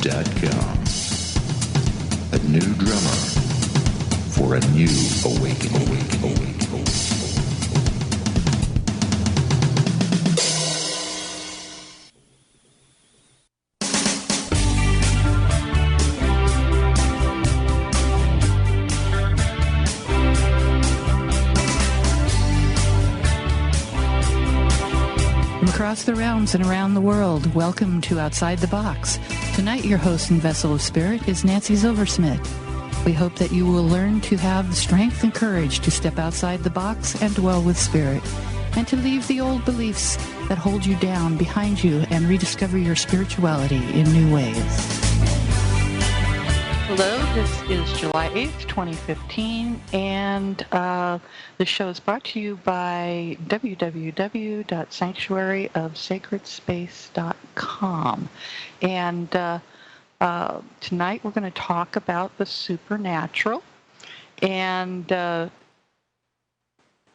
A new drummer for a new awakening. Across the realms and around the world, welcome to Outside the Box. Tonight, your host and vessel of spirit is Nancy Zilversmit. We hope that you will learn to have the strength and courage to step outside the box and dwell with spirit, and to leave the old beliefs that hold you down behind you and rediscover your spirituality in new ways. Hello, this is July 8th, 2015, and the show is brought to you by www.sanctuaryofsacredspace.com. And tonight we're going to talk about the supernatural, and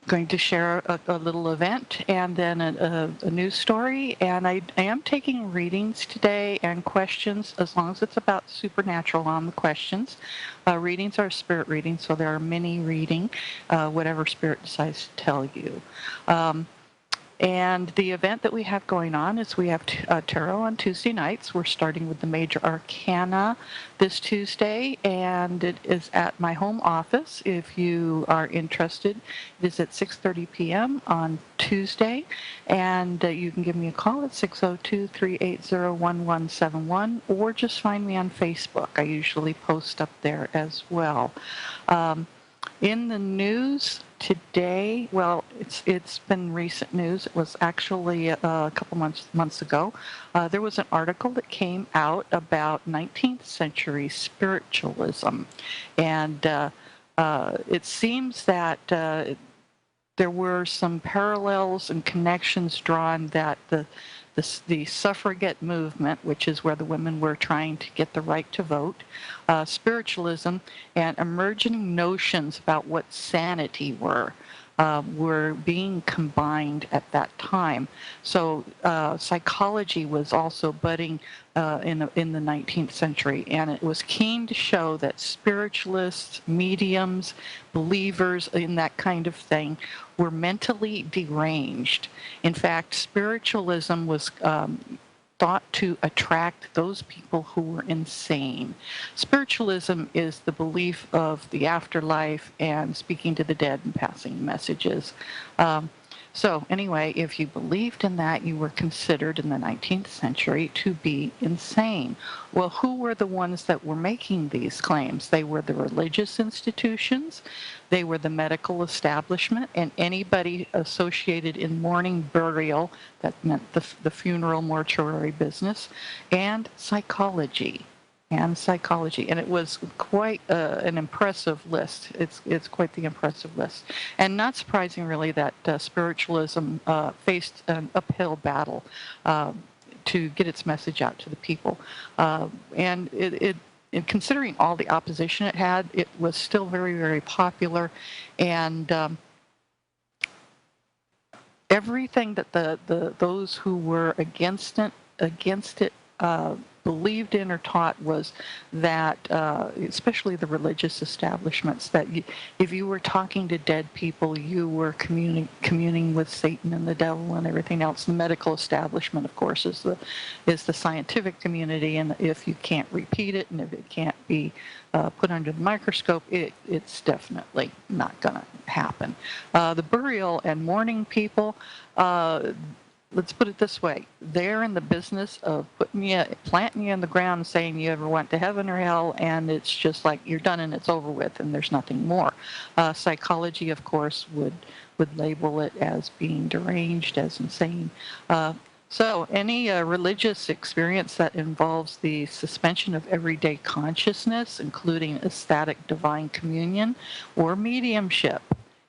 going to share a little event and then a news story. And I am taking readings today and questions, as long as it's about supernatural on the questions. Readings are spirit readings, so there are many reading, whatever spirit decides to tell you. And the event that we have going on is we have tarot on Tuesday nights. We're starting with the major arcana this Tuesday, and it is at my home office. If you are interested, it is at 6:30 p.m. on Tuesday, and you can give me a call at 602-380-1171, or just find me on Facebook. I usually post up there as well. In the news today, well, it's been recent news. It was actually a couple months ago. There was an article that came out about 19th century spiritualism, and it seems that there were some parallels and connections drawn that the suffragette movement, which is where the women were trying to get the right to vote, spiritualism, and emerging notions about what sanity were being combined at that time. So psychology was also budding in the 19th century, and it was keen to show that spiritualists, mediums, believers in that kind of thing were mentally deranged. In fact, spiritualism was thought to attract those people who were insane. Spiritualism is the belief of the afterlife and speaking to the dead and passing messages. So anyway, if you believed in that, you were considered in the 19th century to be insane. Well, who were the ones that were making these claims? They were the religious institutions, they were the medical establishment, and anybody associated in mourning, burial, that meant the funeral mortuary business, and psychology. And it was quite an impressive list. It's quite the impressive list, and not surprising really that spiritualism faced an uphill battle to get its message out to the people, and considering all the opposition it had, it was still very, very popular, and everything that those who were against it believed in or taught was that, especially the religious establishments, that if you were talking to dead people, you were communing with Satan and the devil and everything else. The medical establishment, of course, is the scientific community, and if you can't repeat it and if it can't be put under the microscope, it's definitely not going to happen. The burial and mourning people, let's put it this way. They're in the business of planting you in the ground and saying you ever went to heaven or hell, and it's just like you're done and it's over with and there's nothing more. Psychology, of course, would label it as being deranged, as insane. So any religious experience that involves the suspension of everyday consciousness, including ecstatic divine communion or mediumship.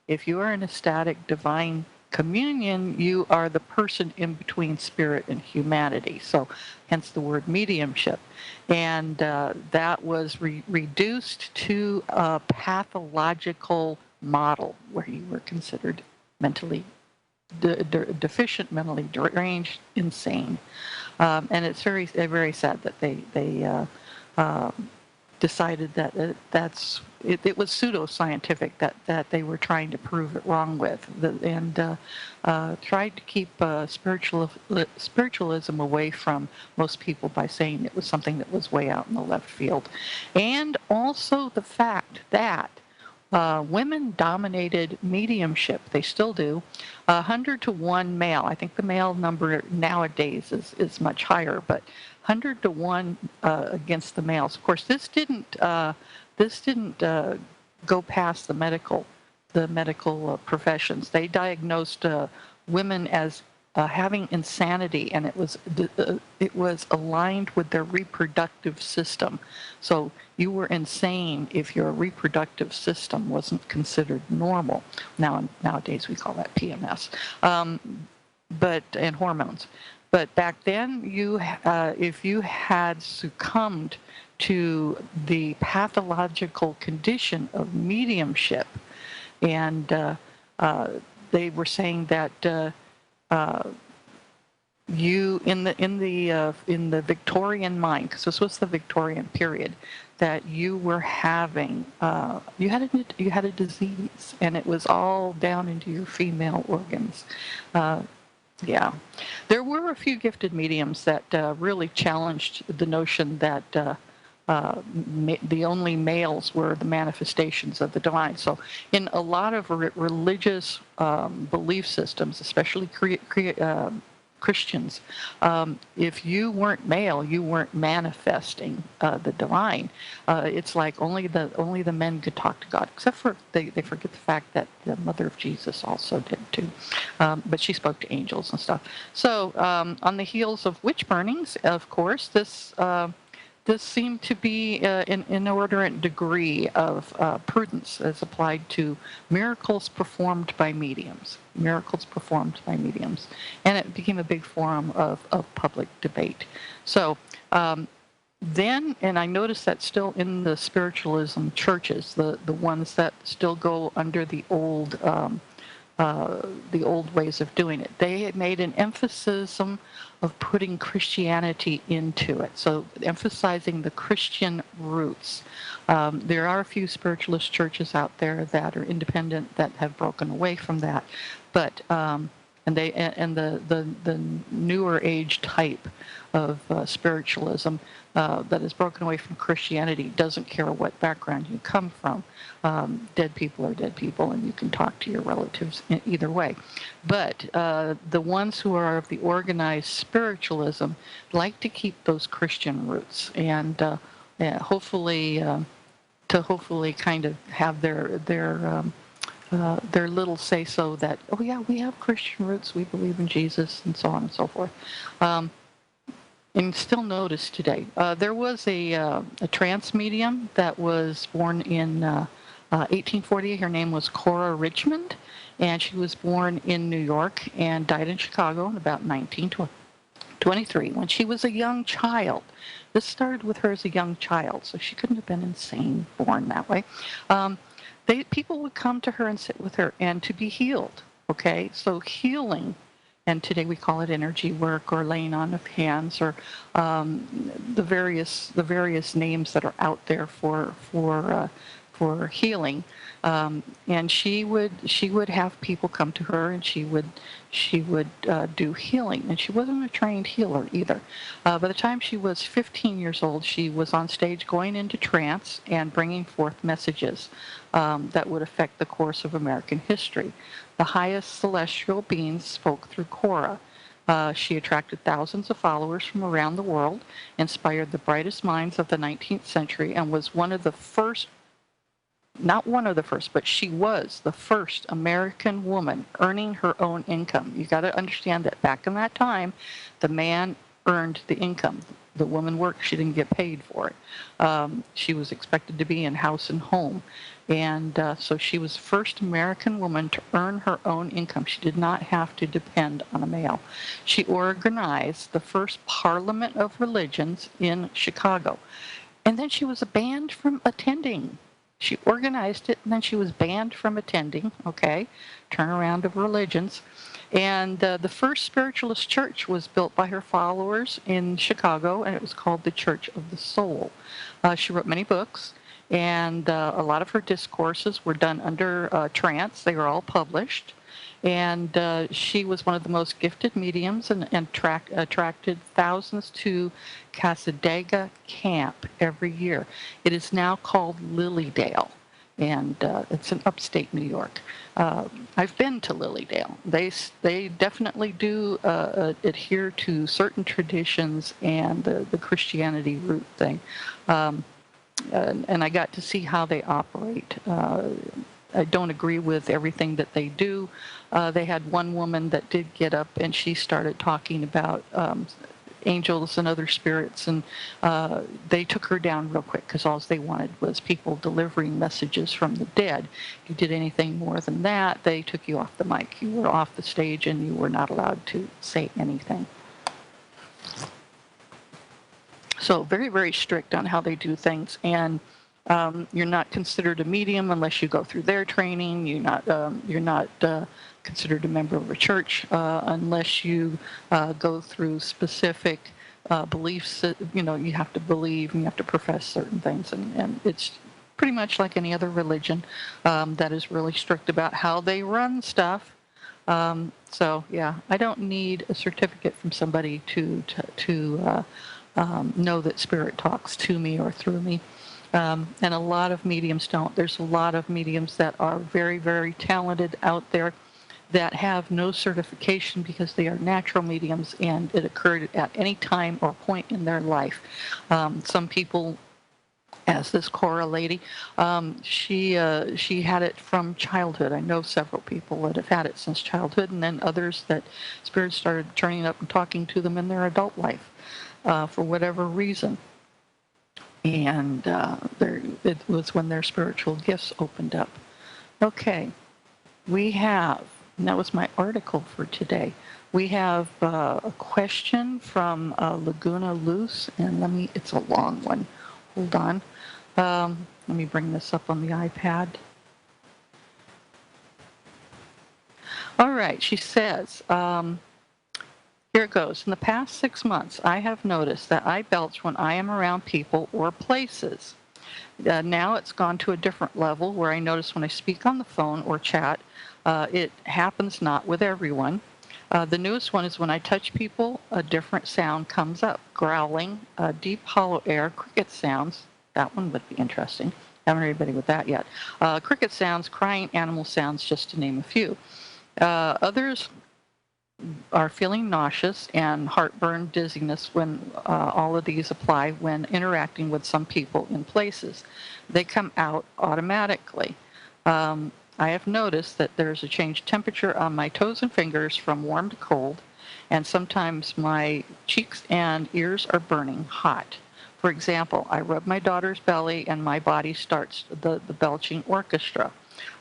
If you are in ecstatic divine communion, you are the person in between spirit and humanity, so hence the word mediumship. And that was reduced to a pathological model where you were considered mentally deficient, mentally deranged, insane. And it's very sad that they decided that it was pseudoscientific, that they were trying to prove it wrong with, and tried to keep spiritualism away from most people by saying it was something that was way out in the left field. And also the fact that women dominated mediumship. They still do. 100 to 1 male. I think the male number nowadays is much higher, but 100 to 1 against the males. Of course, this didn't go past the medical professions. They diagnosed women as having insanity, and it was aligned with their reproductive system. So you were insane if your reproductive system wasn't considered normal. Nowadays we call that PMS, and hormones. But back then, if you had succumbed to the pathological condition of mediumship, and they were saying that you in the Victorian mind, because this was the Victorian period, that you were having you had a disease, and it was all down into your female organs. Yeah, there were a few gifted mediums that really challenged the notion that the only males were the manifestations of the divine. So in a lot of religious belief systems, especially Christians, if you weren't male, you weren't manifesting the divine. It's like only the men could talk to God, except for they forget the fact that the mother of Jesus also did too, but she spoke to angels and stuff. So on the heels of witch burnings, of course, this seemed to be an inordinate degree of prudence as applied to miracles performed by mediums. And it became a big forum of public debate. So then, and I noticed that still in the spiritualism churches, the ones that still go under the old ways of doing it, they had made an emphasis of putting Christianity into it, so emphasizing the Christian roots. There are a few spiritualist churches out there that are independent that have broken away from that, but the newer age type of spiritualism that has broken away from Christianity doesn't care what background you come from. Dead people are dead people, and you can talk to your relatives either way. But the ones who are of the organized spiritualism like to keep those Christian roots, and hopefully kind of have their little say-so that, oh yeah, we have Christian roots, we believe in Jesus, and so on and so forth. And still notice today, there was a trance medium that was born in 1840. Her name was Cora Richmond, and she was born in New York and died in Chicago in about 1923 when she was a young child. This started with her as a young child, so she couldn't have been insane born that way. People would come to her and sit with her and to be healed. Okay, so healing, and today we call it energy work or laying on of hands, or the various names that are out there for healing. And she would have people come to her, and she would do healing. And she wasn't a trained healer either. By the time she was 15 years old, she was on stage going into trance and bringing forth messages that would affect the course of American history. The highest celestial beings spoke through Cora. She attracted thousands of followers from around the world, inspired the brightest minds of the 19th century, and was one of the first, not one of the first, but she was the first American woman earning her own income. You got to understand that back in that time, the man earned the income. The woman worked, she didn't get paid for it. She was expected to be in house and home. And so she was the first American woman to earn her own income. She did not have to depend on a male. She organized the first Parliament of Religions in Chicago. And then she was banned from attending She organized it, and then she was banned from attending, okay, turnaround of religions. And the first spiritualist church was built by her followers in Chicago, and it was called the Church of the Soul. She wrote many books, and a lot of her discourses were done under trance. They were all published. And she was one of the most gifted mediums and attracted thousands to Cassadaga Camp every year. It is now called Lilydale, and it's in upstate New York. I've been to Lilydale. They definitely do adhere to certain traditions and the Christianity root thing. And I got to see how they operate. I don't agree with everything that they do. They had one woman that did get up and she started talking about angels and other spirits, and they took her down real quick because all they wanted was people delivering messages from the dead. If you did anything more than that, they took you off the mic. You were off the stage and you were not allowed to say anything. So very, very strict on how they do things, and you're not considered a medium unless you go through their training. You're not considered a member of a church unless you go through specific beliefs. You have to believe and you have to profess certain things, and it's pretty much like any other religion that is really strict about how they run stuff. So yeah, I don't need a certificate from somebody to know that spirit talks to me or through me. And a lot of mediums don't. There's a lot of mediums that are very, very talented out there that have no certification because they are natural mediums and it occurred at any time or point in their life. Some people, as this Cora lady, she had it from childhood. I know several people that have had it since childhood, and then others that spirits started turning up and talking to them in their adult life for whatever reason. And it was when their spiritual gifts opened up. Okay, we have, and that was my article for today. We have a question from Laguna Luz, and it's a long one. Hold on. Let me bring this up on the iPad. All right, she says, here it goes. In the past 6 months, I have noticed that I belch when I am around people or places. Now it's gone to a different level where I notice when I speak on the phone or chat, it happens not with everyone. The newest one is when I touch people, a different sound comes up. Growling, deep hollow air, cricket sounds. That one would be interesting. Haven't heard anybody with that yet. Cricket sounds, crying animal sounds, just to name a few. Others are feeling nauseous and heartburn, dizziness when all of these apply when interacting with some people in places. They come out automatically. I have noticed that there's a change in temperature on my toes and fingers from warm to cold, and sometimes my cheeks and ears are burning hot. For example, I rub my daughter's belly and my body starts the belching orchestra.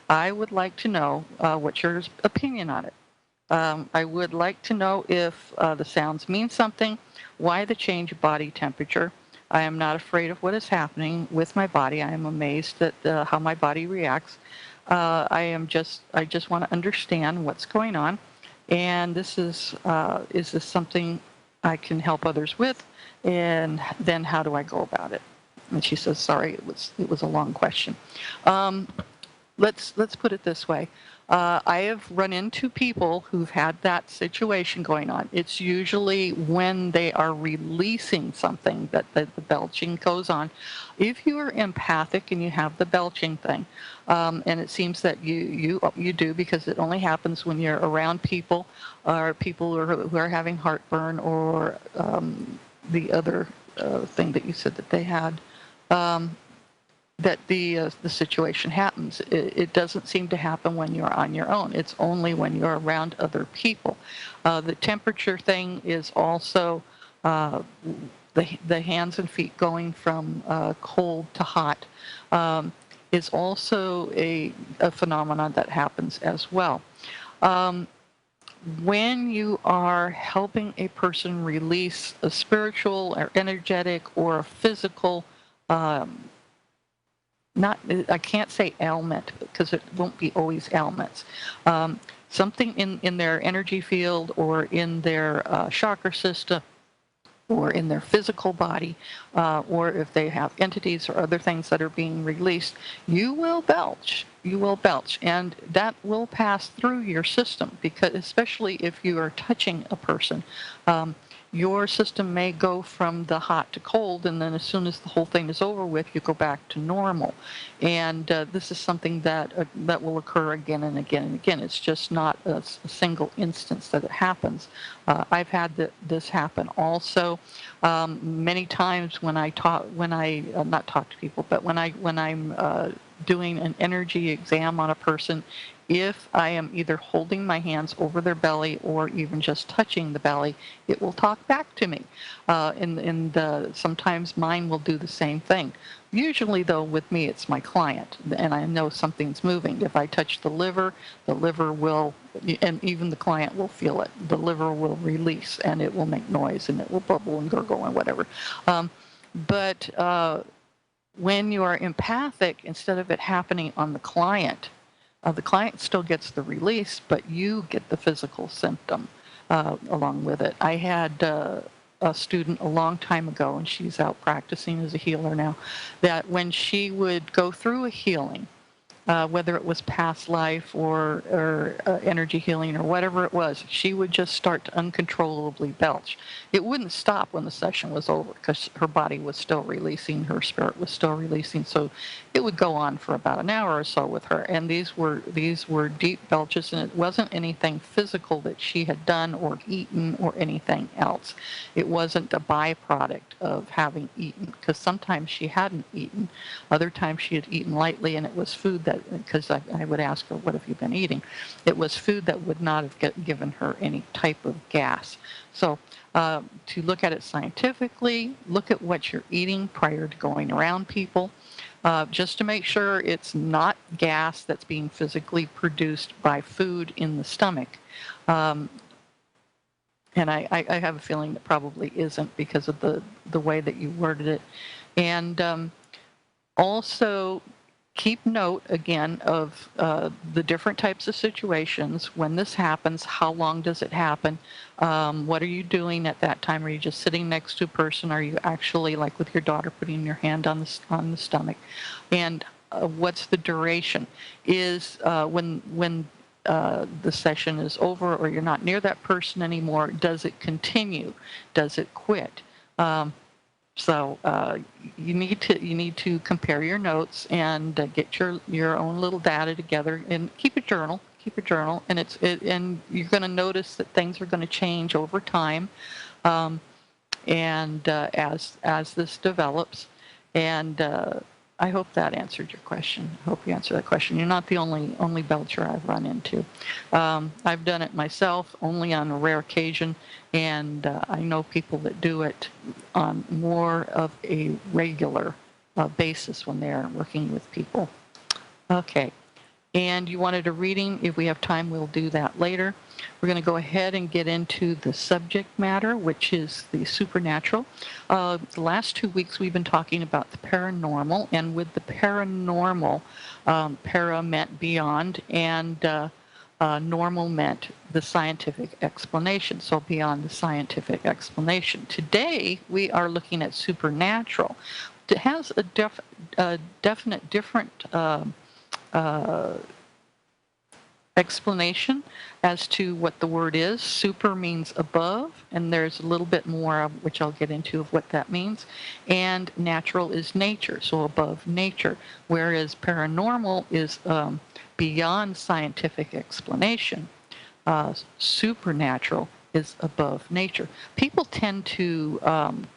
I would like to know what's your opinion on it. I would like to know if the sounds mean something, why the change of body temperature. I am not afraid of what is happening with my body. I am amazed at how my body reacts. I just want to understand what's going on, and this is this something I can help others with, and then how do I go about it? And she says, sorry, it was a long question. Let's put it this way. I have run into people who've had that situation going on. It's usually when they are releasing something that the belching goes on. If you are empathic and you have the belching thing, and it seems that you do because it only happens when you're around people or people who are having heartburn or the other thing that you said that they had. That the situation happens. It doesn't seem to happen when you're on your own. It's only when you're around other people. The temperature thing is also the hands and feet going from cold to hot is also a phenomenon that happens as well. When you are helping a person release a spiritual or energetic or a physical I can't say ailment because it won't be always ailments. Something in their energy field or in their chakra system or in their physical body, or if they have entities or other things that are being released, you will belch. You will belch, and that will pass through your system, because especially if you are touching a person, your system may go from the hot to cold, and then as soon as the whole thing is over with, you go back to normal. And this is something that will occur again and again and again. It's just not a single instance that it happens. I've had this happen also many times when I not talk to people, but when I'm doing an energy exam on a person. If I am either holding my hands over their belly or even just touching the belly, it will talk back to me. Sometimes mine will do the same thing. Usually, though, with me, it's my client, and I know something's moving. If I touch the liver will, and even the client will feel it. The liver will release, and it will make noise, and it will bubble and gurgle and whatever. But when you are empathic, instead of it happening on the client still gets the release, but you get the physical symptom along with it. I had a student a long time ago, and she's out practicing as a healer now, that when she would go through a healing, whether it was past life or energy healing or whatever it was, she would just start to uncontrollably belch. It wouldn't stop when the session was over because her body was still releasing, her spirit was still releasing. So it would go on for about an hour or so with her. And these were deep belches, and it wasn't anything physical that she had done or eaten or anything else. It wasn't a byproduct of having eaten, because sometimes she hadn't eaten. Other times she had eaten lightly, and it was food that, because I would ask her, what have you been eating? It was food that would not have given her any type of gas. So to look at it scientifically, look at what you're eating prior to going around people, just to make sure it's not gas that's being physically produced by food in the stomach. And I have a feeling that probably isn't because of the way that you worded it. And also keep note, again, of the different types of situations. When this happens, how long does it happen? What are you doing at that time? Are you just sitting next to a person? Are you actually, like with your daughter, putting your hand on the stomach? And what's the duration? Is when the session is over or you're not near that person anymore, does it continue? Does it quit? So you need to compare your notes and get your own little data together and keep a journal. And and you're going to notice that things are going to change over time, and as this develops. And I hope that answered your question. I hope you answered that question. You're not the only belcher I've run into. I've done it myself only on a rare occasion, and I know people that do it on more of a regular basis when they're working with people. Okay. And you wanted a reading. If we have time, we'll do that later. We're going to go ahead and get into the subject matter, which is the supernatural. The last 2 weeks we've been talking about the paranormal, and with the paranormal, para meant beyond, and normal meant the scientific explanation, so beyond the scientific explanation. Today we are looking at supernatural. It has a definite different explanation as to what the word is. Super means above, and there's a little bit more of which I'll get into of what that means. And natural is nature, so above nature, whereas paranormal is beyond scientific explanation. Supernatural is above nature. People tend to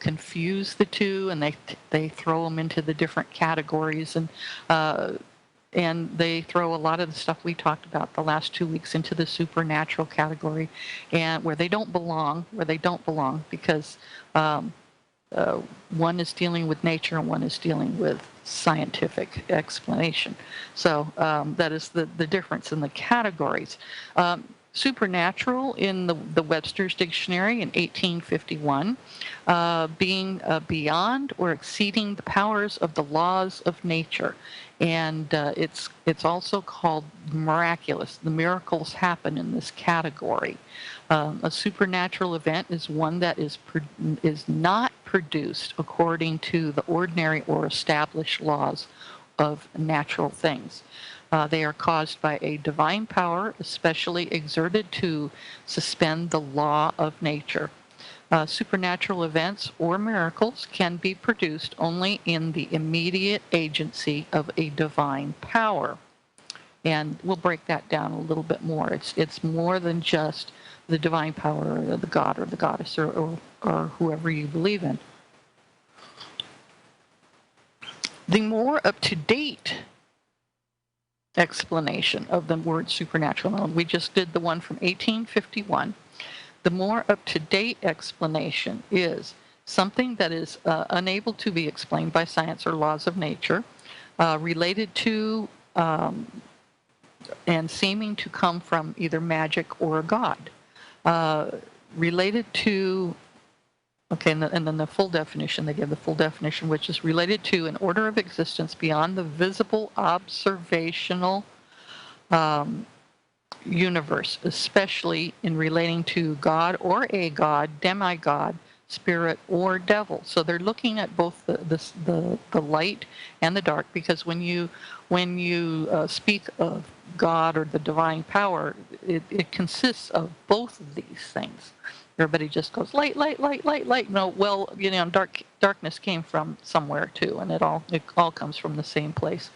confuse the two, and they throw them into the different categories, and they throw a lot of the stuff we talked about the last 2 weeks into the supernatural category, and where they don't belong, because one is dealing with nature and one is dealing with scientific explanation. So that is the difference in the categories. Supernatural in the Webster's Dictionary in 1851, being beyond or exceeding the powers of the laws of nature. And it's also called miraculous. The miracles happen in this category. A supernatural event is one that is not produced according to the ordinary or established laws of natural things. They are caused by a divine power, especially exerted to suspend the law of nature. Supernatural events or miracles can be produced only in the immediate agency of a divine power. And we'll break that down a little bit more. It's more than just the divine power or the god or the goddess or whoever you believe in. The more up-to-date explanation of the word supernatural, we just did the one from 1851. The more up-to-date explanation is something that is unable to be explained by science or laws of nature, related to and seeming to come from either magic or a god, related to, okay, and then the full definition, they give the full definition, which is related to an order of existence beyond the visible observational universe, especially in relating to God or a god, demigod, spirit, or devil. So they're looking at both the light and the dark, because when you speak of God or the divine power, it consists of both of these things. Everybody just goes light, light, light, light, light. No, well, darkness came from somewhere too, and it all comes from the same place.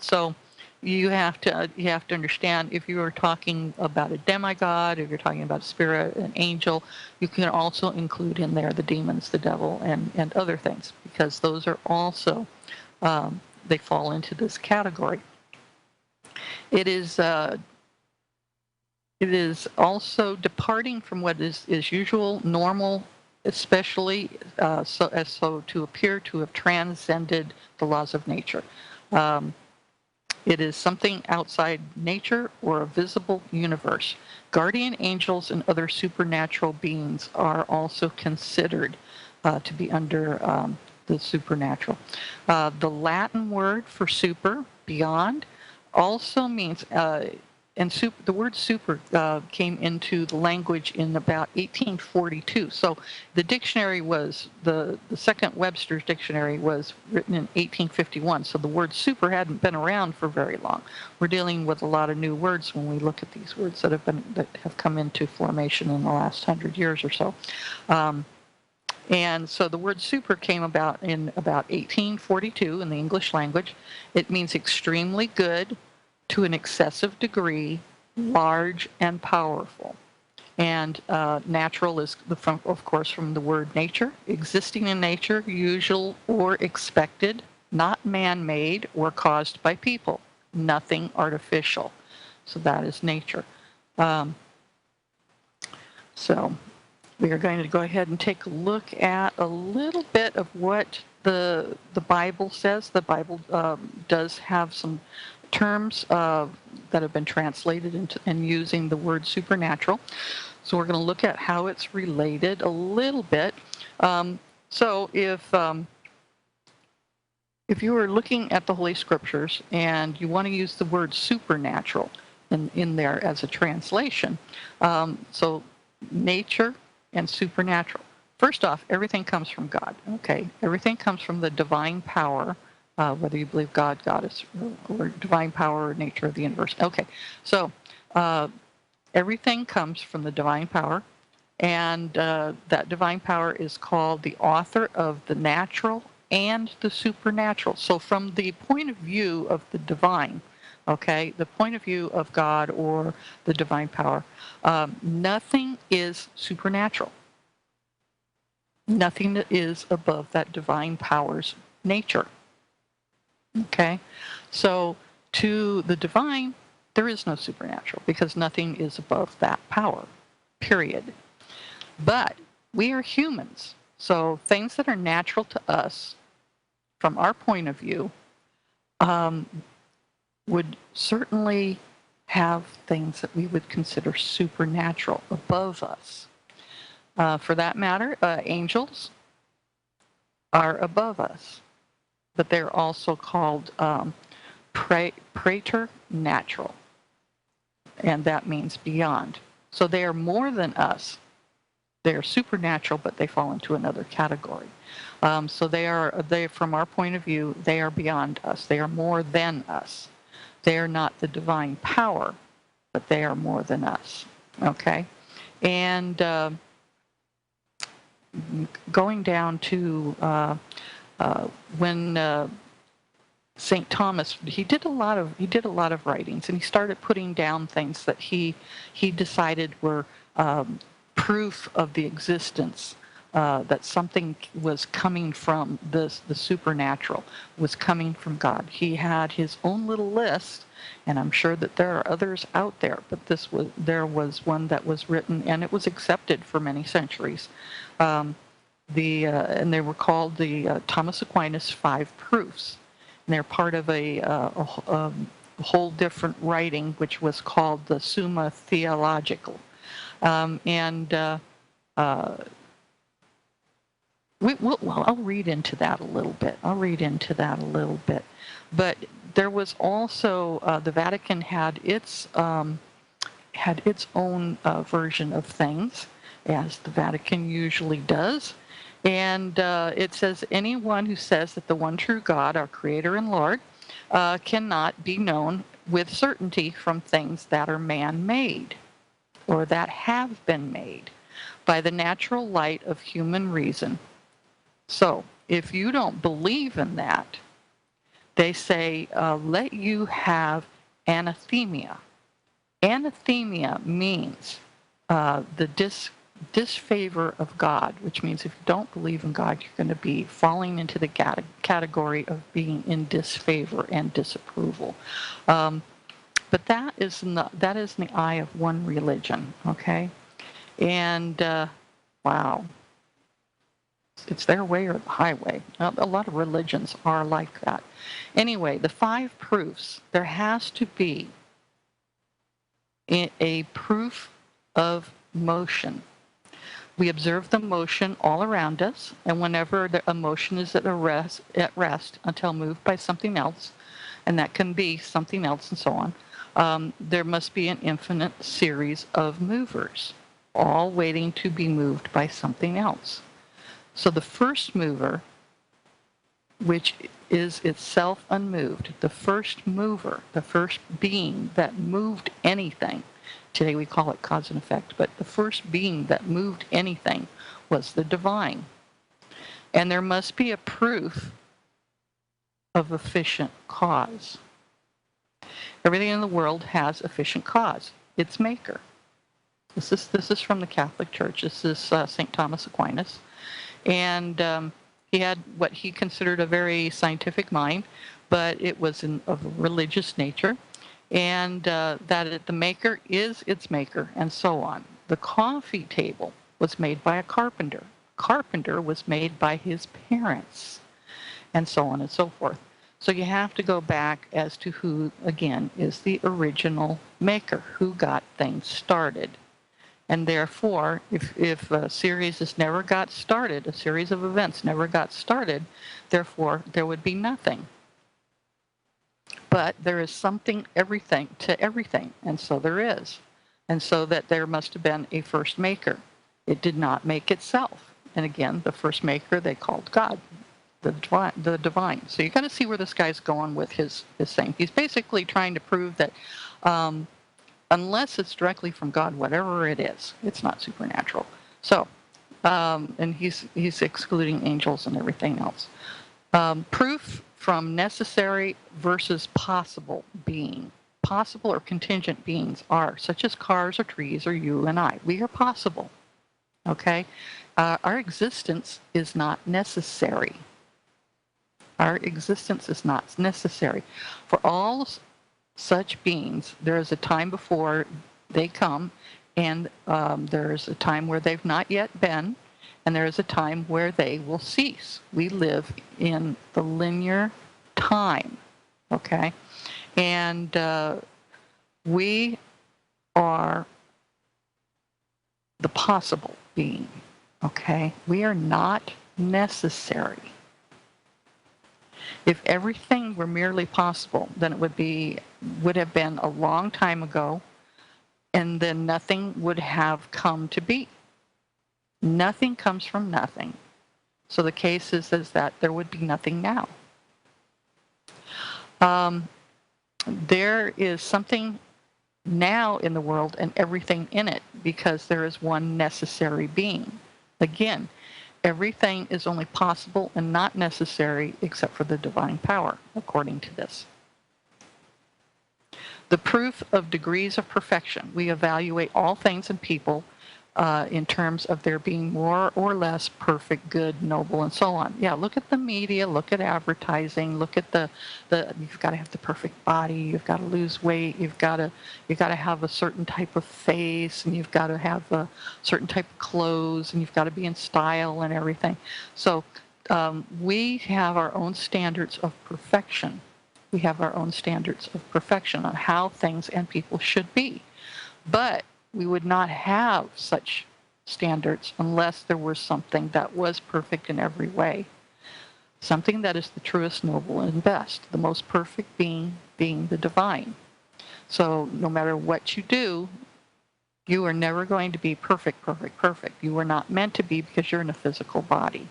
So you have to understand, if you are talking about a demigod, if you're talking about a spirit, an angel, you can also include in there the demons, the devil, and other things, because those are also they fall into this category. It is also departing from what is usual, normal, especially so to appear to have transcended the laws of nature. It is something outside nature or a visible universe. Guardian angels and other supernatural beings are also considered to be under the supernatural. The Latin word for super, beyond, also means, the word super came into the language in about 1842. So the dictionary was, the second Webster's dictionary was written in 1851. So the word super hadn't been around for very long. We're dealing with a lot of new words when we look at these words that have come into formation in the last 100 years or so. And so the word super came about in about 1842 in the English language. It means extremely good, to an excessive degree, large and powerful. And natural is, of course, from the word nature, existing in nature, usual or expected, not man-made or caused by people, nothing artificial. So that is nature. So we are going to go ahead and take a look at a little bit of what the Bible says. The Bible does have some terms that have been translated into and using the word supernatural. So we're going to look at how it's related a little bit. So if you are looking at the Holy Scriptures and you want to use the word supernatural in there as a translation, so nature and supernatural. First off, everything comes from God. Okay, everything comes from the divine power. Whether you believe God, goddess, or divine power or nature of the universe. Okay, so everything comes from the divine power, and that divine power is called the author of the natural and the supernatural. So from the point of view of the divine, okay, the point of view of God or the divine power, nothing is supernatural. Nothing is above that divine power's nature. Okay, so to the divine, there is no supernatural, because nothing is above that power, period. But we are humans, so things that are natural to us, from our point of view, would certainly have things that we would consider supernatural above us. For that matter, angels are above us, but they're also called preternatural, and that means beyond. So they are more than us. They are supernatural, but they fall into another category. So they, from our point of view, they are beyond us. They are more than us. They are not the divine power, but they are more than us. Okay? And going down to when St. Thomas, he did a lot of writings, and he started putting down things that he decided were proof of the existence, that something was coming from the supernatural, was coming from God. He had his own little list, and I'm sure that there are others out there, but there was one that was written, and it was accepted for many centuries. And they were called the Thomas Aquinas 5 Proofs. And they're part of a whole different writing, which was called the Summa Theological. I'll read into that a little bit. But there was also the Vatican had its own version of things, as the Vatican usually does. And it says, anyone who says that the one true God, our Creator and Lord, cannot be known with certainty from things that are man-made or that have been made by the natural light of human reason. So if you don't believe in that, they say, let you have anathemia. Anathemia means the disfavor of God, which means if you don't believe in God, you're going to be falling into the category of being in disfavor and disapproval. But that is in the eye of one religion, okay? And wow, it's their way or the highway. A lot of religions are like that. Anyway, the 5 proofs, there has to be a proof of motion. We observe the motion all around us, and whenever the emotion is at rest until moved by something else, and that can be something else and so on, there must be an infinite series of movers, all waiting to be moved by something else. So the first mover, which is itself unmoved, the first mover, the first being that moved anything, today we call it cause and effect, but the first being that moved anything was the divine. And there must be a proof of efficient cause. Everything in the world has efficient cause, its maker. This is from the Catholic Church. This is St. Thomas Aquinas. And he had what he considered a very scientific mind, but it was of a religious nature. And that the maker is its maker, and so on. The coffee table was made by a carpenter. Carpenter was made by his parents, and so on and so forth. So you have to go back as to who, again, is the original maker, who got things started. And therefore, if a series has never got started, a series of events never got started, therefore there would be nothing. But there is something to everything, and so there is. And so that there must have been a first maker. It did not make itself. And again, the first maker they called God, the divine. So you kind of see where this guy's going with his thing. He's basically trying to prove that unless it's directly from God, whatever it is, it's not supernatural. So, and he's excluding angels and everything else. Proof from necessary versus possible being. Possible or contingent beings are such as cars or trees or you and I. We are possible, okay? Our existence is not necessary. Our existence is not necessary. For all such beings, there is a time before they come, and there is a time where they've not yet been, and there is a time where they will cease. We live in the linear time, okay? And We are the possible being, okay? We are not necessary. If everything were merely possible, then it would have been a long time ago, and then nothing would have come to be. Nothing comes from nothing. So the case is that there would be nothing now. There is something now in the world and everything in it because there is one necessary being. Again, everything is only possible and not necessary except for the divine power, according to this. The proof of degrees of perfection. We evaluate all things and people in terms of their being more or less perfect, good, noble, and so on. Yeah, look at the media, look at advertising, look at the you've got to have the perfect body, you've got to lose weight, you've got to have a certain type of face, and you've got to have a certain type of clothes, and you've got to be in style and everything. So we have our own standards of perfection. We have our own standards of perfection on how things and people should be. But we would not have such standards unless there was something that was perfect in every way. Something that is the truest, noble, and best. The most perfect being the divine. So no matter what you do, you are never going to be perfect, perfect, perfect. You are not meant to be because you're in a physical body.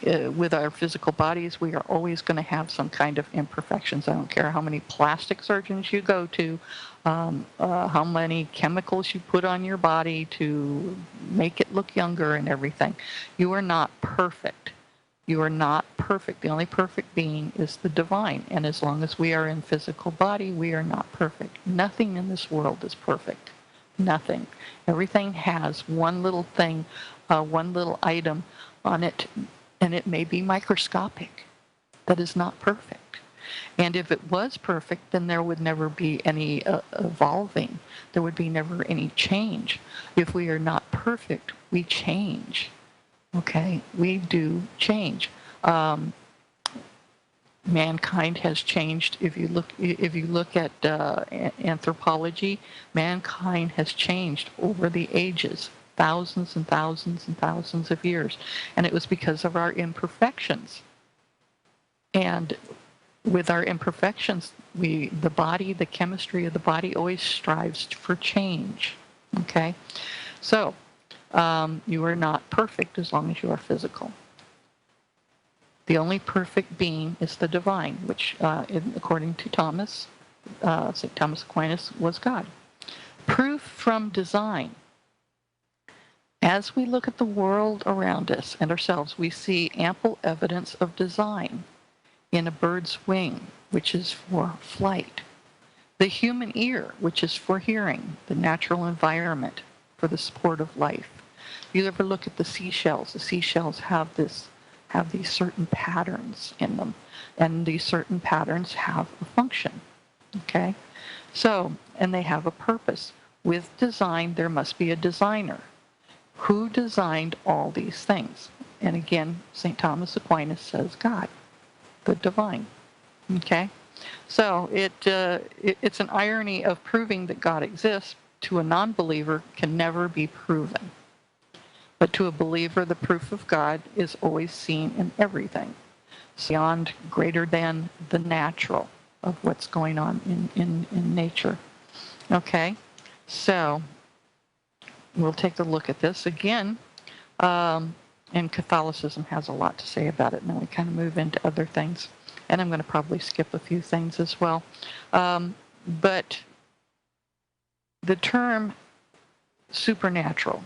With our physical bodies, we are always going to have some kind of imperfections. I don't care how many plastic surgeons you go to, how many chemicals you put on your body to make it look younger and everything. You are not perfect. You are not perfect. The only perfect being is the divine. And as long as we are in physical body, we are not perfect. Nothing in this world is perfect. Nothing. Everything has one little thing, one little item on it, and it may be microscopic, that is not perfect. And if it was perfect, then there would never be any evolving. There would be never any change. If we are not perfect, we change. Okay? We do change. Mankind has changed. If you look at anthropology, mankind has changed over the ages. Thousands and thousands and thousands of years. And it was because of our imperfections. And with our imperfections, the body, the chemistry of the body always strives for change. Okay? So, you are not perfect as long as you are physical. The only perfect being is the divine, which, according to Thomas, St. Thomas Aquinas, was God. Proof from design. As we look at the world around us and ourselves, we see ample evidence of design in a bird's wing, which is for flight, the human ear, which is for hearing, the natural environment for the support of life. You ever look at the seashells have these certain patterns in them, and these certain patterns have a function, okay? So, and they have a purpose. With design, there must be a designer. Who designed all these things? And again, St. Thomas Aquinas says God, the divine. Okay? So it's an irony of proving that God exists to a non-believer can never be proven. But to a believer, the proof of God is always seen in everything. It's beyond, greater than the natural of what's going on in nature. Okay? So we'll take a look at this again. And Catholicism has a lot to say about it, and then we kind of move into other things. And I'm going to probably skip a few things as well. But the term supernatural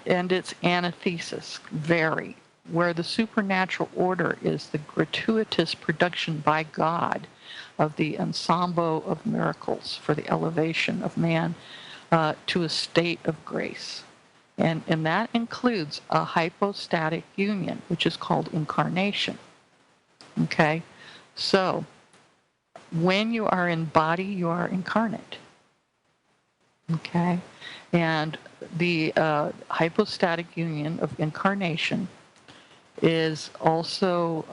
and its antithesis vary, where the supernatural order is the gratuitous production by God of the ensemble of miracles for the elevation of man to a state of grace. And that includes a hypostatic union, which is called incarnation. Okay? So, when you are in body, you are incarnate. Okay? And the hypostatic union of incarnation is also,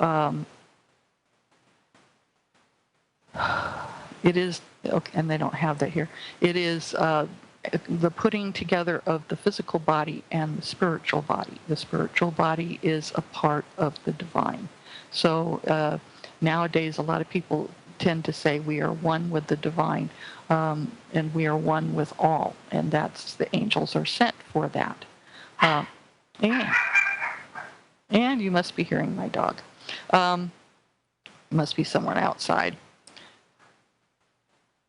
it is Okay, and they don't have that here. It is the putting together of the physical body and the spiritual body. The spiritual body is a part of the divine. So nowadays, a lot of people tend to say we are one with the divine, and we are one with all, and that's the angels are sent for that. Uh, and you must be hearing my dog. Must be someone outside.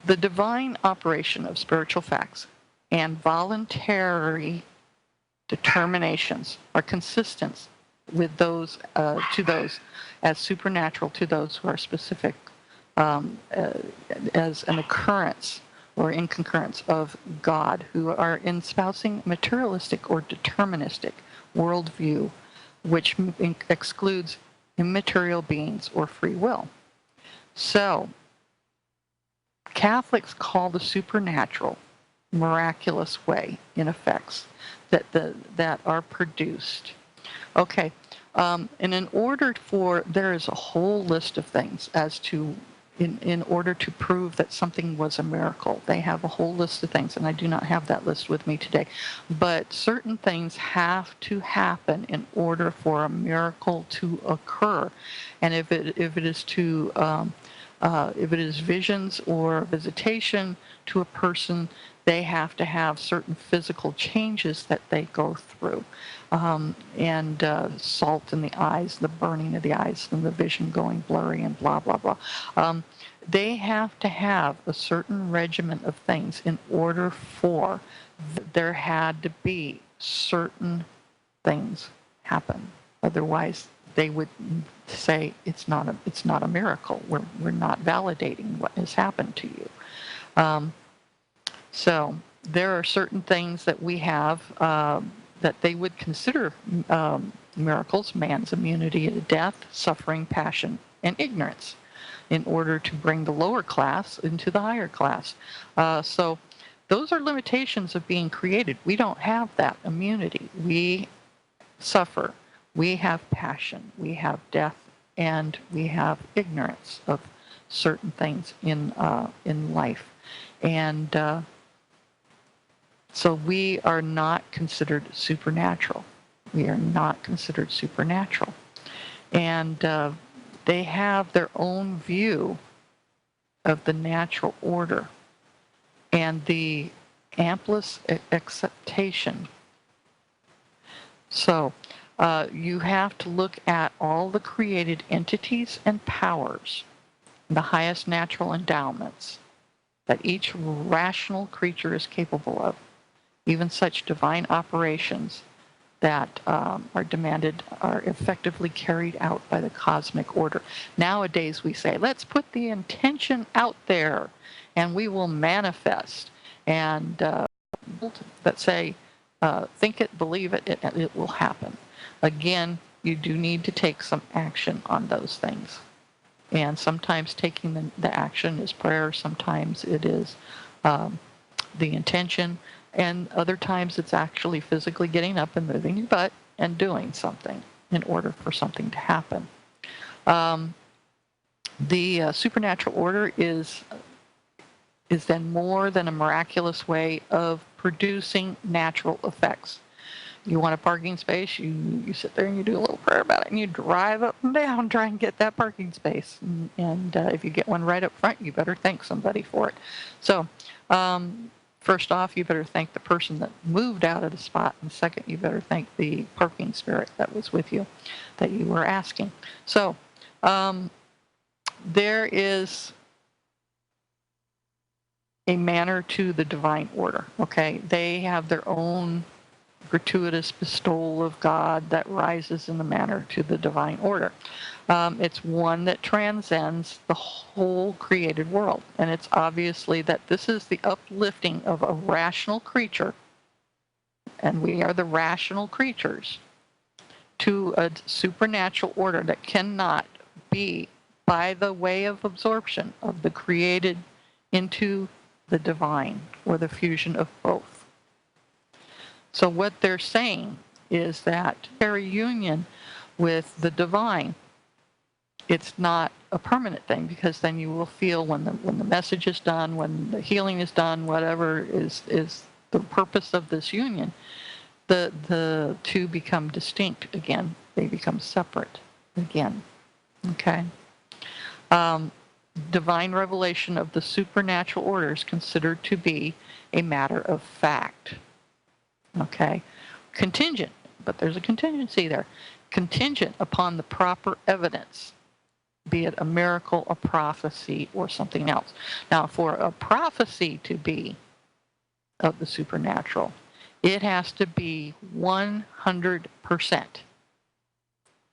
The divine operation of spiritual facts and voluntary determinations are consistent with those to those as supernatural to those who are specific as an occurrence or in concurrence of God, who are espousing materialistic or deterministic worldview, which excludes immaterial beings or free will. So, Catholics call the supernatural miraculous way in effects that are produced. Okay, and in order for, there is a whole list of things as to, in order to prove that something was a miracle. They have a whole list of things, and I do not have that list with me today. But certain things have to happen in order for a miracle to occur, and if it is to if it is visions or visitation to a person, they have to have certain physical changes that they go through. And salt in the eyes, the burning of the eyes, and the vision going blurry and blah, blah, blah. They have to have a certain regimen of things in order for there had to be certain things happen. Otherwise, they would say it's not a miracle. We're not validating what has happened to you. So there are certain things that we have that they would consider miracles: man's immunity to death, suffering, passion, and ignorance, in order to bring the lower class into the higher class. So those are limitations of being created. We don't have that immunity. We suffer. We have passion, we have death, and we have ignorance of certain things in life. And so we are not considered supernatural. We are not considered supernatural. And they have their own view of the natural order and the amplest acceptation. So you have to look at all the created entities and powers, the highest natural endowments that each rational creature is capable of, even such divine operations that are demanded are effectively carried out by the cosmic order. Nowadays we say, let's put the intention out there and we will manifest. And that say, think it, believe it, it will happen. Again, you do need to take some action on those things. And sometimes taking the action is prayer, sometimes it is the intention, and other times it's actually physically getting up and moving your butt and doing something in order for something to happen. The supernatural order is then more than a miraculous way of producing natural effects. You want a parking space, you sit there and you do a little prayer about it, and you drive up and down, try and get that parking space. And if you get one right up front, you better thank somebody for it. So first off, you better thank the person that moved out of the spot, and second, you better thank the parking spirit that was with you, that you were asking. So there is a manner to the divine order, okay? They have their own gratuitous bestowal of God that rises in the manner to the divine order. It's one that transcends the whole created world. And it's obviously that this is the uplifting of a rational creature, and we are the rational creatures, to a supernatural order that cannot be by the way of absorption of the created into the divine, or the fusion of both. So what they're saying is that their union with the divine, it's not a permanent thing, because then you will feel when the message is done, when the healing is done, whatever is the purpose of this union, the two become distinct again. They become separate again. Okay. Divine revelation of the supernatural order is considered to be a matter of fact. Okay. Contingent, but there's a contingency there. Contingent upon the proper evidence, be it a miracle, a prophecy, or something else. Now, for a prophecy to be of the supernatural, it has to be 100%.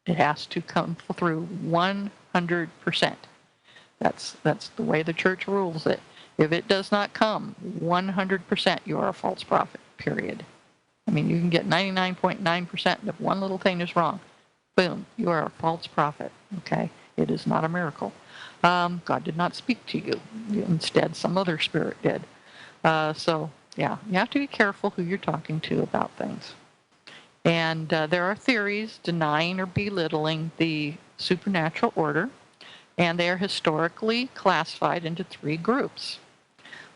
It has to come through 100%. That's the way the church rules it. If it does not come 100%, you are a false prophet, period. I mean, you can get 99.9%, and if one little thing is wrong, boom, you are a false prophet, okay? It is not a miracle. God did not speak to you. Instead, some other spirit did. So, yeah, you have to be careful who you're talking to about things. And there are theories denying or belittling the supernatural order, and they are historically classified into three groups.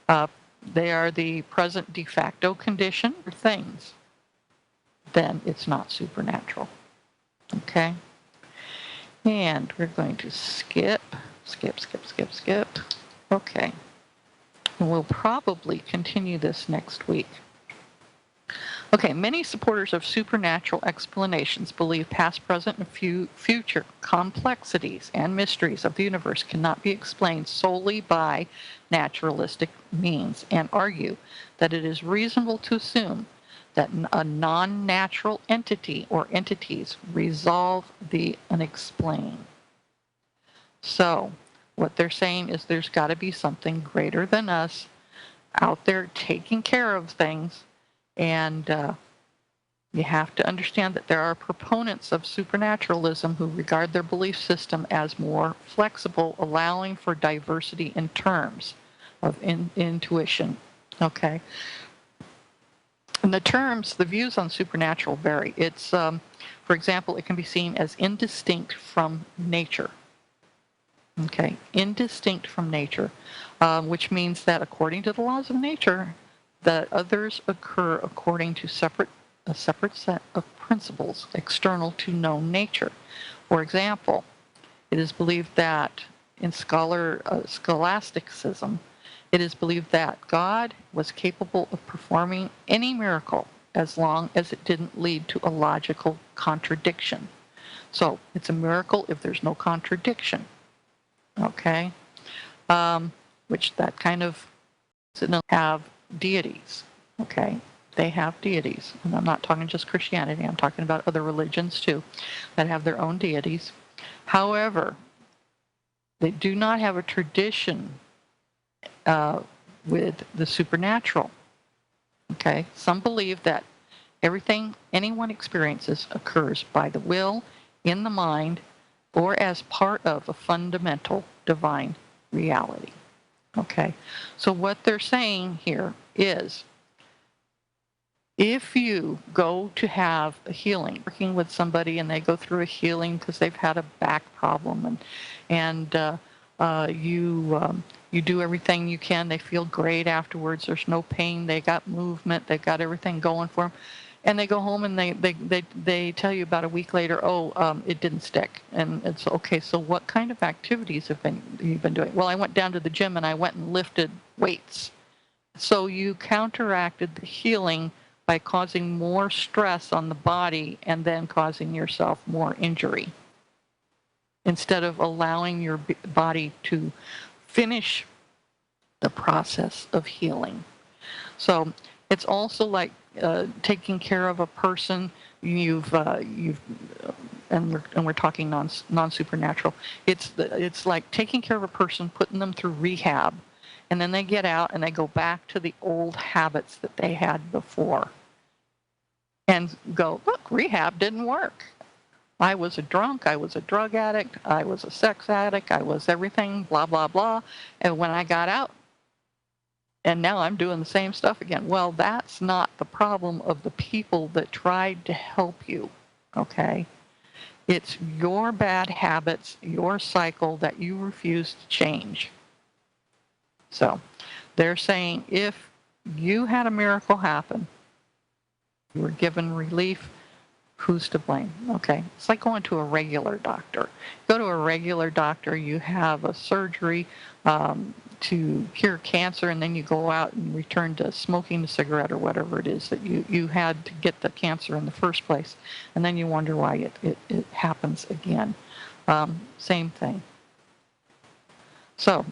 They are the present de facto condition for things. Then it's not supernatural. Okay? And we're going to skip. Okay. And we'll probably continue this next week. Okay, many supporters of supernatural explanations believe past, present, and future complexities and mysteries of the universe cannot be explained solely by naturalistic means, and argue that it is reasonable to assume that a non-natural entity or entities resolve the unexplained. So, what they're saying is there's got to be something greater than us out there taking care of things. And you have to understand that there are proponents of supernaturalism who regard their belief system as more flexible, allowing for diversity in terms of intuition. Okay? And the views on supernatural vary. It's, for example, it can be seen as indistinct from nature. Okay? Indistinct from nature, which means that according to the laws of nature, that others occur according to a separate set of principles external to known nature. For example, it is believed that in scholasticism, it is believed that God was capable of performing any miracle as long as it didn't lead to a logical contradiction. So it's a miracle if there's no contradiction. Okay? Which that kind of have deities, okay? They have deities. And I'm not talking just Christianity, I'm talking about other religions too that have their own deities. However, they do not have a tradition with the supernatural, okay? Some believe that everything anyone experiences occurs by the will, in the mind, or as part of a fundamental divine reality. Okay, so what they're saying here is if you go to have a healing, working with somebody and they go through a healing because they've had a back problem and you do everything you can, they feel great afterwards, there's no pain, they got movement, they got everything going for them, and they go home and they tell you about a week later, it didn't stick. And it's okay, so what kind of activities have you been doing? Well, I went down to the gym and I went and lifted weights. So you counteracted the healing by causing more stress on the body and then causing yourself more injury, instead of allowing your body to finish the process of healing. So it's also like taking care of a person. And we're talking non-supernatural. It's like taking care of a person, putting them through rehab, and then they get out and they go back to the old habits that they had before, and go, look, rehab didn't work. I was a drunk, I was a drug addict, I was a sex addict, I was everything, blah, blah, blah. And when I got out, and now I'm doing the same stuff again. Well, that's not the problem of the people that tried to help you, okay? It's your bad habits, your cycle that you refuse to change. So they're saying if you had a miracle happen, you were given relief, who's to blame? Okay. It's like going to a regular doctor. Go to a regular doctor, you have a surgery to cure cancer, and then you go out and return to smoking a cigarette or whatever it is that you had to get the cancer in the first place. And then you wonder why it happens again. Same thing. So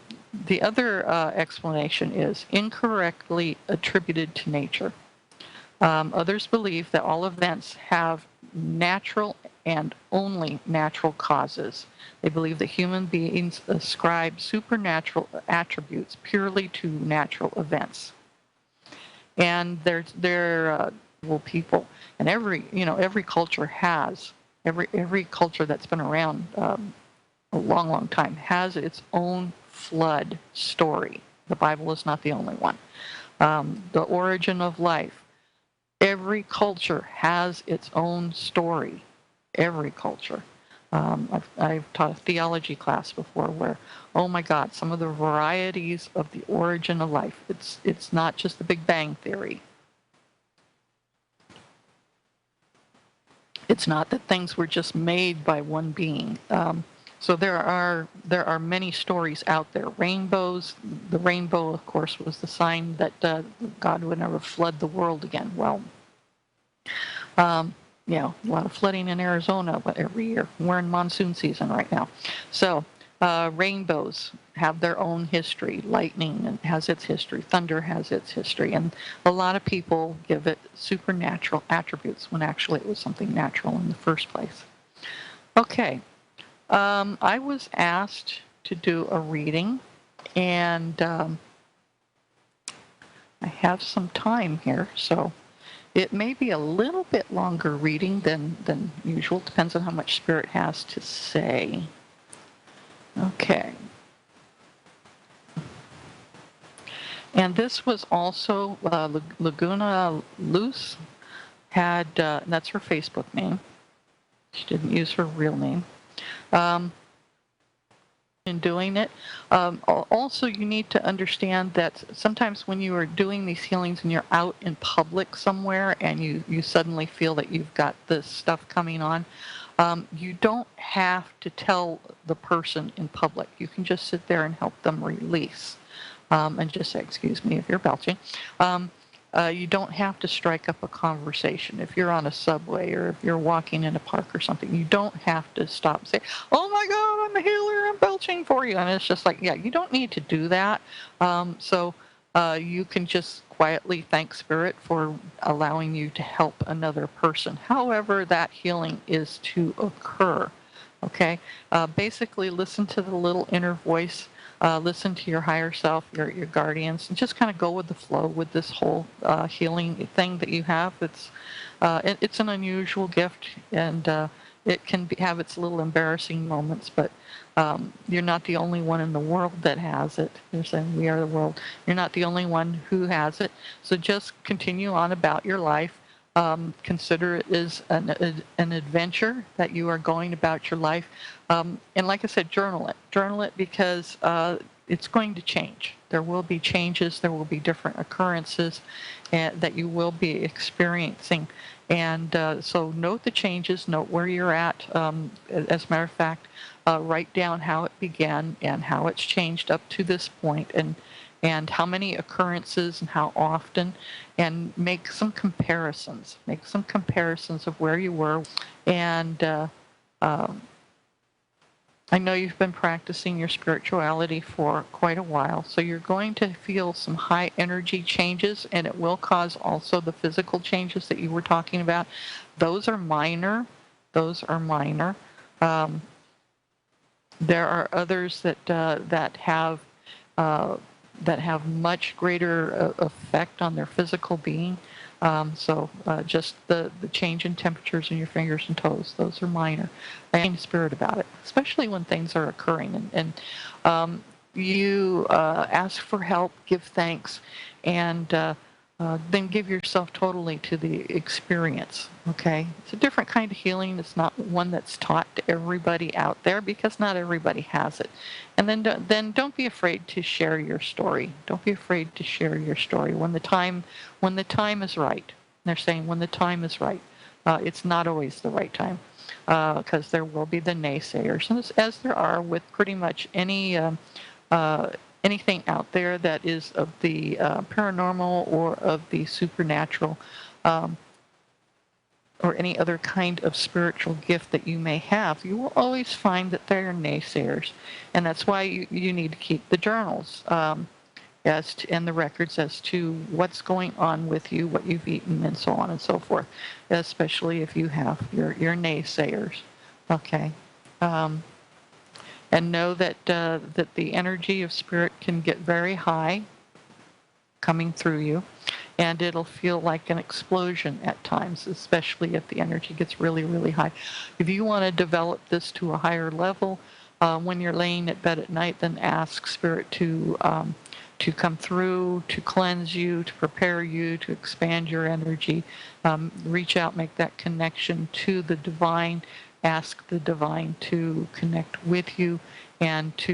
the other explanation is incorrectly attributed to nature. Others believe that all events have natural and only natural causes. They believe that human beings ascribe supernatural attributes purely to natural events. And they're people, and every culture has every culture that's been around a long, long time has its own flood story. The Bible is not the only one. The origin of life. Every culture has its own story. Every culture. I've taught a theology class before where, oh my God, some of the varieties of the origin of life. It's not just the Big Bang Theory. It's not that things were just made by one being. So there are many stories out there. Rainbows. The rainbow, of course, was the sign that God would never flood the world again. Well, a lot of flooding in Arizona every year. We're in monsoon season right now. So rainbows have their own history. Lightning has its history. Thunder has its history. And a lot of people give it supernatural attributes when actually it was something natural in the first place. Okay. I was asked to do a reading, and I have some time here, so it may be a little bit longer reading than usual. Depends on how much Spirit has to say. Okay. And this was also Laguna Luz had, that's her Facebook name. She didn't use her real name. In doing it. Also, you need to understand that sometimes when you are doing these healings and you're out in public somewhere and you suddenly feel that you've got this stuff coming on, you don't have to tell the person in public. You can just sit there and help them release and just say, excuse me if you're belching. You don't have to strike up a conversation. If you're on a subway or if you're walking in a park or something, you don't have to stop and say, oh my God, I'm a healer, I'm belching for you. And it's just like, yeah, you don't need to do that. So you can just quietly thank Spirit for allowing you to help another person. However that healing is to occur, okay? Basically listen to the little inner voice. Listen to your higher self, your guardians, and just kind of go with the flow with this whole healing thing that you have. It's an unusual gift, and it can have its little embarrassing moments, but you're not the only one in the world that has it. They're saying we are the world. You're not the only one who has it. So just continue on about your life. Consider it as an adventure that you are going about your life. And like I said, journal it. Journal it because it's going to change. There will be changes. There will be different occurrences that you will be experiencing. And so note the changes, note where you're at. As a matter of fact, write down how it began and how it's changed up to this point, and how many occurrences and how often, and make some comparisons. Make some comparisons of where you were. And I know you've been practicing your spirituality for quite a while, so you're going to feel some high energy changes, and it will cause also the physical changes that you were talking about. Those are minor. Those are minor. There are others that have much greater effect on their physical being. So just the change in temperatures in your fingers and toes, those are minor. And Spirit about it, especially when things are occurring. And you ask for help, give thanks, and then give yourself totally to the experience, okay? It's a different kind of healing. It's not one that's taught to everybody out there because not everybody has it. And then don't be afraid to share your story. Don't be afraid to share your story when the time is right. They're saying when the time is right. It's not always the right time because there will be the naysayers, and as there are with pretty much anything out there that is of the paranormal or of the supernatural, um, or any other kind of spiritual gift that you may have, you will always find that there are naysayers. And that's why you need to keep the journals and the records as to what's going on with you, what you've eaten, and so on and so forth, especially if you have your naysayers. Okay. And know that the energy of spirit can get very high coming through you, and it'll feel like an explosion at times, especially if the energy gets really, really high. If you want to develop this to a higher level, when you're laying at bed at night, then ask spirit to come through, to cleanse you, to prepare you, to expand your energy. Reach out, make that connection to the divine. Ask the divine to connect with you and to